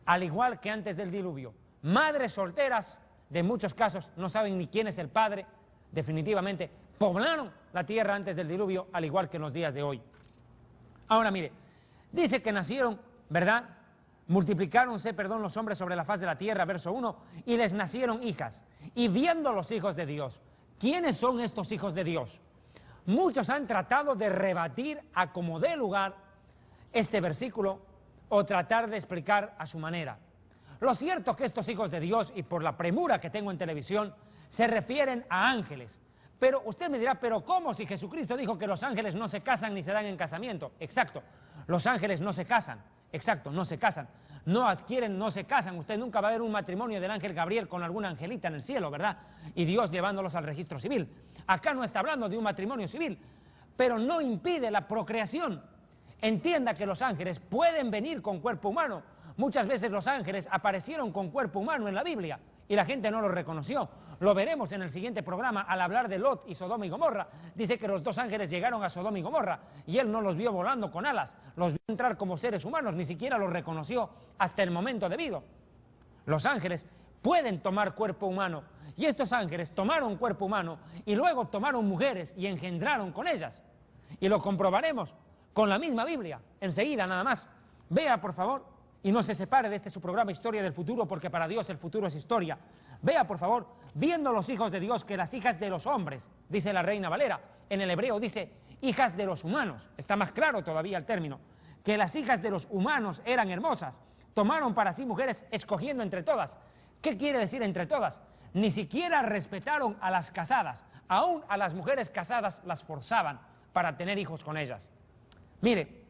Al igual que antes del diluvio, madres solteras, de muchos casos no saben ni quién es el padre, definitivamente poblaron la tierra antes del diluvio, al igual que en los días de hoy. Ahora mire, dice que nacieron, ¿verdad? Multiplicáronse, los hombres sobre la faz de la tierra, verso 1, y les nacieron hijas. Y viendo los hijos de Dios, ¿quiénes son estos hijos de Dios? Muchos han tratado de rebatir a como dé lugar este versículo o tratar de explicar a su manera. Lo cierto es que estos hijos de Dios, y por la premura que tengo en televisión, se refieren a ángeles. Pero usted me dirá, ¿pero cómo si Jesucristo dijo que los ángeles no se casan ni se dan en casamiento? Exacto, los ángeles no se casan, exacto, no se casan, no adquieren, no se casan. Usted nunca va a ver un matrimonio del ángel Gabriel con alguna angelita en el cielo, ¿verdad? Y Dios llevándolos al registro civil. Acá no está hablando de un matrimonio civil, pero no impide la procreación. Entienda que los ángeles pueden venir con cuerpo humano. Muchas veces los ángeles aparecieron con cuerpo humano en la Biblia y la gente no lo reconoció. Lo veremos en el siguiente programa al hablar de Lot y Sodoma y Gomorra. Dice que los dos ángeles llegaron a Sodoma y Gomorra y él no los vio volando con alas, los vio entrar como seres humanos, ni siquiera los reconoció hasta el momento debido. Los ángeles pueden tomar cuerpo humano, y estos ángeles tomaron cuerpo humano y luego tomaron mujeres y engendraron con ellas. Y lo comprobaremos con la misma Biblia, enseguida nada más. Vea, por favor, y no se separe de este su programa Historia del Futuro, porque para Dios el futuro es historia. Vea, por favor, viendo los hijos de Dios que las hijas de los hombres, dice la Reina Valera, en el hebreo dice hijas de los humanos, está más claro todavía el término, que las hijas de los humanos eran hermosas, tomaron para sí mujeres escogiendo entre todas. ¿Qué quiere decir entre todas? Ni siquiera respetaron a las casadas, aún a las mujeres casadas las forzaban para tener hijos con ellas. Mire,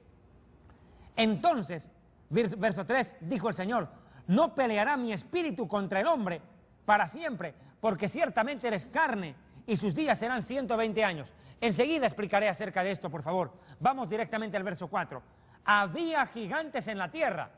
entonces, verso 3, dijo el Señor, no peleará mi espíritu contra el hombre para siempre, porque ciertamente eres carne y sus días serán 120 años. Enseguida explicaré acerca de esto, por favor. Vamos directamente al verso 4. Había gigantes en la tierra,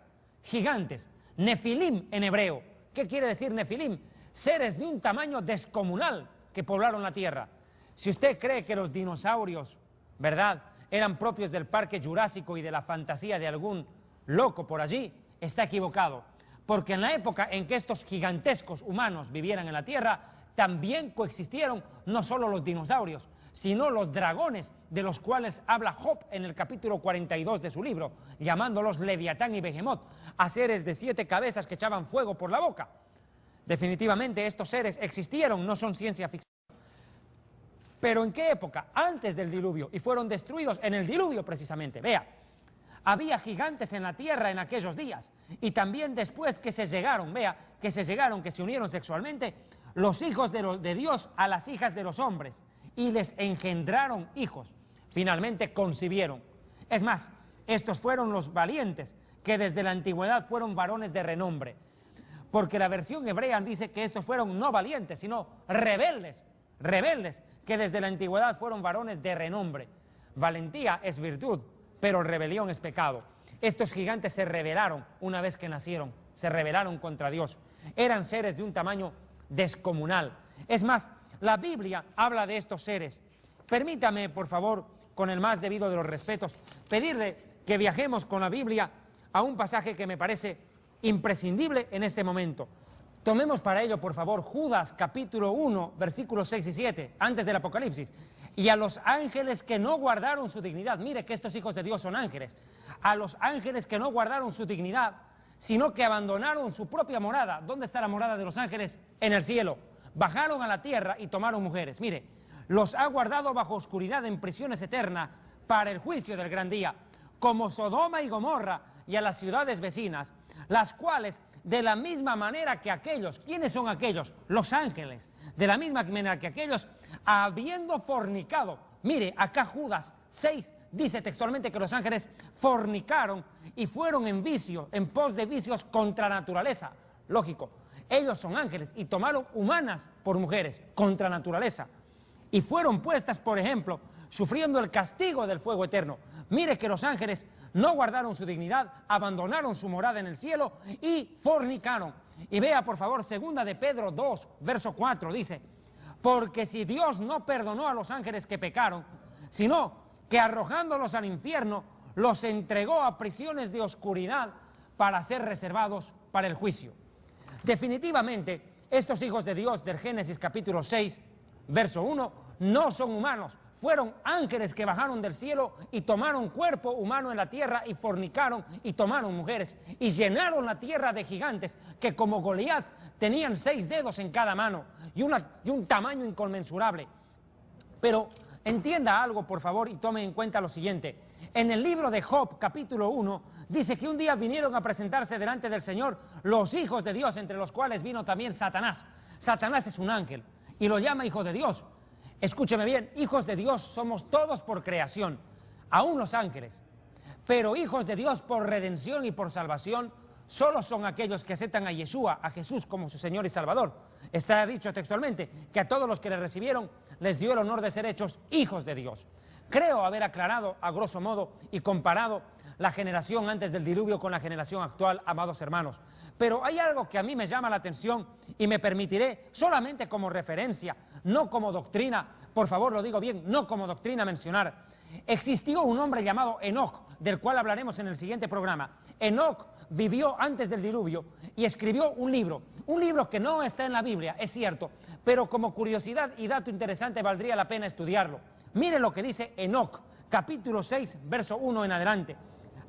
gigantes, nefilim en hebreo. ¿Qué quiere decir nefilim? Seres de un tamaño descomunal que poblaron la tierra. Si usted cree que los dinosaurios, ¿verdad?, eran propios del parque jurásico y de la fantasía de algún loco por allí, está equivocado. Porque en la época en que estos gigantescos humanos vivieran en la tierra, también coexistieron no solo los dinosaurios, sino los dragones, de los cuales habla Job en el capítulo 42 de su libro, llamándolos Leviatán y Behemoth, a seres de 7 cabezas que echaban fuego por la boca. Definitivamente estos seres existieron, no son ciencia ficción. ¿Pero en qué época? Antes del diluvio, y fueron destruidos en el diluvio precisamente. Vea, había gigantes en la tierra en aquellos días, y también después que se llegaron, vea, que se unieron sexualmente, los hijos de Dios a las hijas de los hombres, y les engendraron hijos. Finalmente concibieron. Es más, estos fueron los valientes, que desde la antigüedad fueron varones de renombre. porque la versión hebrea dice que estos fueron no valientes, sino rebeldes, rebeldes, que desde la antigüedad fueron varones de renombre. Valentía es virtud, pero rebelión es pecado. Estos gigantes se rebelaron una vez que nacieron, se rebelaron contra Dios. Eran seres de un tamaño descomunal. Es más, la Biblia habla de estos seres. Permítame, por favor, con el más debido de los respetos, pedirle que viajemos con la Biblia a un pasaje que me parece imprescindible en este momento. Tomemos para ello, por favor, Judas capítulo 1, versículos 6 y 7, antes del Apocalipsis. Y a los ángeles que no guardaron su dignidad, mire que estos hijos de Dios son ángeles, a los ángeles que no guardaron su dignidad, sino que abandonaron su propia morada. ¿Dónde está la morada de los ángeles? En el cielo. Bajaron a la tierra y tomaron mujeres. Mire, los ha guardado bajo oscuridad en prisiones eternas para el juicio del gran día, como Sodoma y Gomorra y a las ciudades vecinas, las cuales de la misma manera que aquellos, ¿quiénes son aquellos? Los ángeles. De la misma manera que aquellos, habiendo fornicado, mire, acá Judas 6 dice textualmente que los ángeles fornicaron y fueron en vicio, en pos de vicios contra naturaleza. Lógico, ellos son ángeles y tomaron humanas por mujeres, contra naturaleza. Y fueron puestas, por ejemplo, sufriendo el castigo del fuego eterno. Mire que los ángeles no guardaron su dignidad, abandonaron su morada en el cielo y fornicaron. Y vea, por favor, segunda de Pedro 2, verso 4, dice: porque si Dios no perdonó a los ángeles que pecaron, sino que arrojándolos al infierno, los entregó a prisiones de oscuridad para ser reservados para el juicio. Definitivamente, estos hijos de Dios del Génesis capítulo 6, verso 1, no son humanos. Fueron ángeles que bajaron del cielo y tomaron cuerpo humano en la tierra y fornicaron y tomaron mujeres y llenaron la tierra de gigantes que como Goliat tenían 6 dedos en cada mano y un tamaño inconmensurable. Pero entienda algo, por favor, y tome en cuenta lo siguiente. En el libro de Job, capítulo 1, dice que un día vinieron a presentarse delante del Señor los hijos de Dios, entre los cuales vino también Satanás. Satanás es un ángel y lo llama hijo de Dios. Escúcheme bien, hijos de Dios somos todos por creación, aún los ángeles. Pero hijos de Dios por redención y por salvación solo son aquellos que aceptan a Yeshua, a Jesús, como su Señor y Salvador. Está dicho textualmente que a todos los que le recibieron les dio el honor de ser hechos hijos de Dios. Creo haber aclarado a grosso modo y comparado la generación antes del diluvio con la generación actual, amados hermanos. Pero hay algo que a mí me llama la atención y me permitiré solamente como referencia, no como doctrina, por favor lo digo bien, no como doctrina mencionar. Existió un hombre llamado Enoc, del cual hablaremos en el siguiente programa. Enoc vivió antes del diluvio y escribió un libro que no está en la Biblia, es cierto, pero como curiosidad y dato interesante valdría la pena estudiarlo. Mire lo que dice Enoc, capítulo 6, verso 1 en adelante.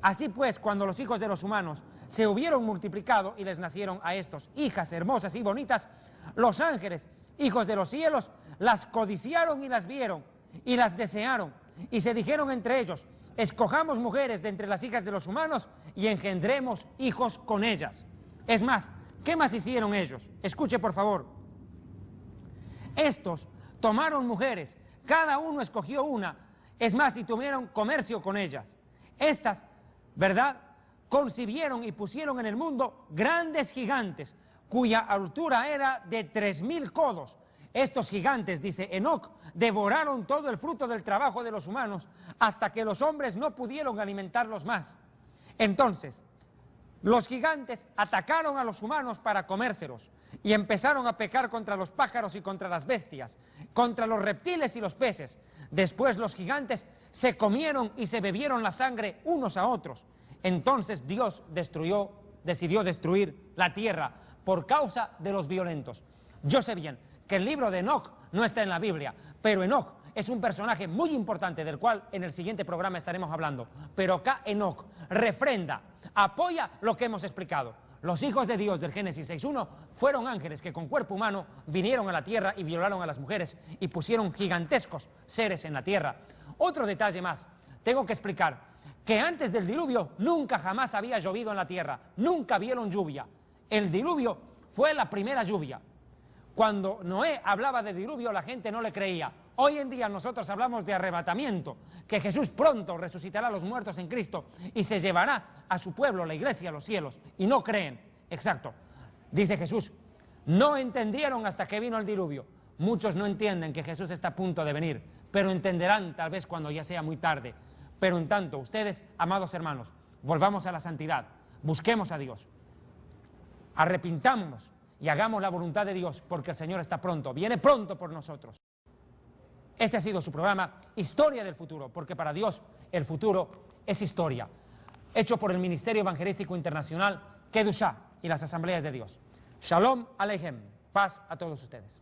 Así pues, cuando los hijos de los humanos se hubieron multiplicado y les nacieron a estos hijas hermosas y bonitas, los ángeles, hijos de los cielos, las codiciaron y las vieron y las desearon y se dijeron entre ellos: escojamos mujeres de entre las hijas de los humanos y engendremos hijos con ellas. Es más, ¿qué más hicieron ellos? Escuche por favor. Estos tomaron mujeres, cada uno escogió una, es más, y tuvieron comercio con ellas. Estas, ¿verdad?, concibieron y pusieron en el mundo grandes gigantes, cuya altura era de 3000 codos. Estos gigantes, dice Enoc, devoraron todo el fruto del trabajo de los humanos hasta que los hombres no pudieron alimentarlos más. Entonces, los gigantes atacaron a los humanos para comérselos y empezaron a pecar contra los pájaros y contra las bestias, contra los reptiles y los peces. Después los gigantes se comieron y se bebieron la sangre unos a otros. Entonces Dios decidió destruir la tierra por causa de los violentos. Yo sé bien que el libro de Enoc no está en la Biblia, pero Enoc es un personaje muy importante del cual en el siguiente programa estaremos hablando. Pero acá Enoc refrenda, apoya lo que hemos explicado. Los hijos de Dios del Génesis 6.1 fueron ángeles que con cuerpo humano vinieron a la tierra y violaron a las mujeres y pusieron gigantescos seres en la tierra. Otro detalle más, tengo que explicar que antes del diluvio nunca jamás había llovido en la tierra, nunca vieron lluvia. El diluvio fue la primera lluvia. Cuando Noé hablaba de diluvio la gente no le creía. Hoy en día nosotros hablamos de arrebatamiento, que Jesús pronto resucitará a los muertos en Cristo y se llevará a su pueblo, la iglesia, a los cielos, y no creen. Exacto. Dice Jesús, no entendieron hasta que vino el diluvio. Muchos no entienden que Jesús está a punto de venir, pero entenderán tal vez cuando ya sea muy tarde. Pero en tanto, ustedes, amados hermanos, volvamos a la santidad, busquemos a Dios, arrepintámonos y hagamos la voluntad de Dios, porque el Señor está pronto, viene pronto por nosotros. Este ha sido su programa Historia del Futuro, porque para Dios el futuro es historia. Hecho por el Ministerio Evangelístico Internacional, Kedushá y las Asambleas de Dios. Shalom Aleichem. Paz a todos ustedes.